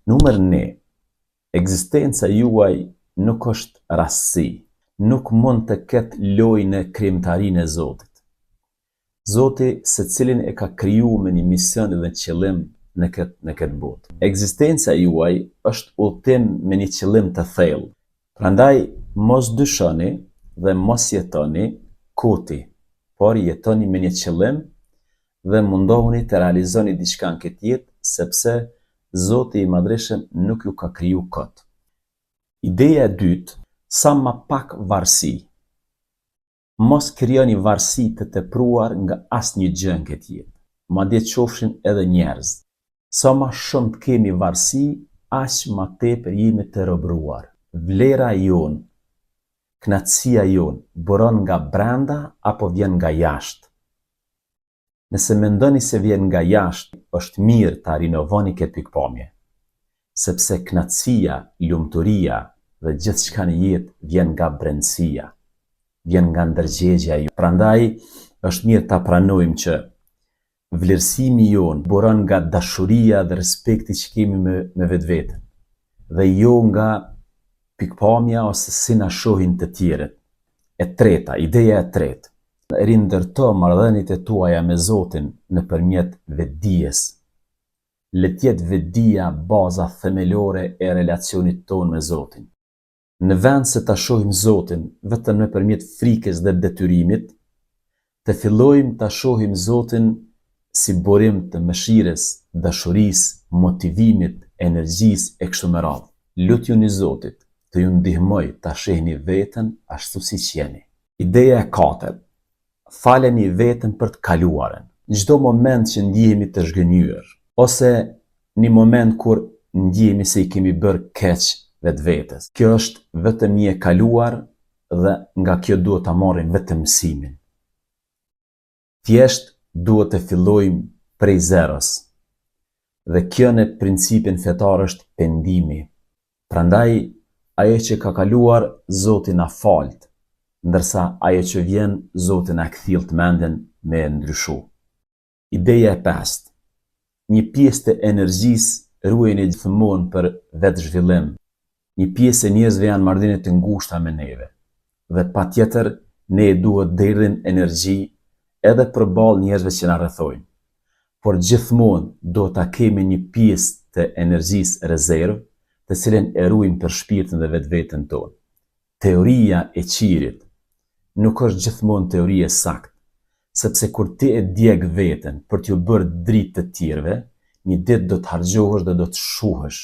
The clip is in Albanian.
Numër 1. Ekzistenca juaj nuk është rastësi, nuk mund të ketë lojë në krijimtarinë e Zotit. Zoti secilin e ka kriju me një mision dhe qëllim në këtë botë. Ekzistenca juaj është udhëtim me një qëllim të thellë. Prandaj mos dyshoni dhe mos jetoni kuti, por jetoni me një qëllim dhe mundohuni të realizoni diçka në këtë jetë, sepse Zoti i Madhreshëm nuk ju ka kriju kot. Ideja e dytë, sa më pak varësi. Mos krijoni varësi të tepruar nga asnjë gjë në këtë jetë, madje qofshin edhe njerëz. Sa më shumë të kemi varësi, aq më tepër jemi të robëruar. Vlera jonë, kënaqësia jonë, buron nga brenda apo vjen nga jashtë. Nëse mendoni se vjen nga jashtë, është mirë ta rinovoni këtë pikpamje, sepse kënaqësia, lumturia dhe gjithçka në jetë vjen nga brendësia, vjen nga ndërgjegjja jonë. Prandaj është mirë ta pranojmë që vlerësimi jonë buron nga dashuria dhe respekti që kemi me vetveten, dhe jo nga pikpamja ose si na shohin të tjerët. Ideja e tretë. Rindërto marrëdhëniet e tuaja me Zotin nëpërmjet vetdijes. Le të jetë vetdia baza themelore e relacionit tonë me Zotin. Në vend se ta shohim Zotin vetëm nëpërmjet frikës dhe detyrimit, të fillojmë ta shohim Zotin si burim të mëshirës, dashurisë, motivimit, energjisë e kështu me radhë. Lutjuni Zotit të ju ndihmoj ta shihni veten ashtu siç jeni. Ideja e katërt. Faleni veten për të kaluarën. Çdo moment që ndjehemi të zhgënjur, ose një moment kur ndjehemi se i kemi bërë keq vetvetes, kjo është vetëm një e kaluar dhe nga kjo duhet ta marrim vetëm mësimin. Thjesht duhet të fillojmë prej zeros. Dhe kjo në principin fetar është pendimi. Prandaj ajo që ka kaluar, Zoti na falt, ndërsa ajo që vjen, Zoti na kthjellë mendjen me e ndryshu. Ideja e pestë. Një pjesë të energjisë ruajeni gjithmonë për vetë zhvillim. Një pjesë e njerëzve janë marrëdhënie të ngushta me neve, dhe patjetër ne duhet derdhim energji edhe përballë njerëzve që na rrethojnë. Por gjithmonë do ta kemi një pjesë të energjisë rezervë, të cilën e ruajmë për shpirtin dhe vetveten tonë. Teoria e qirit nuk është gjithmonë teori e saktë, sepse kur ti e djeg veten për t'ju bërë dritë të tjerëve, një ditë do të harxhohesh dhe do të shuhesh.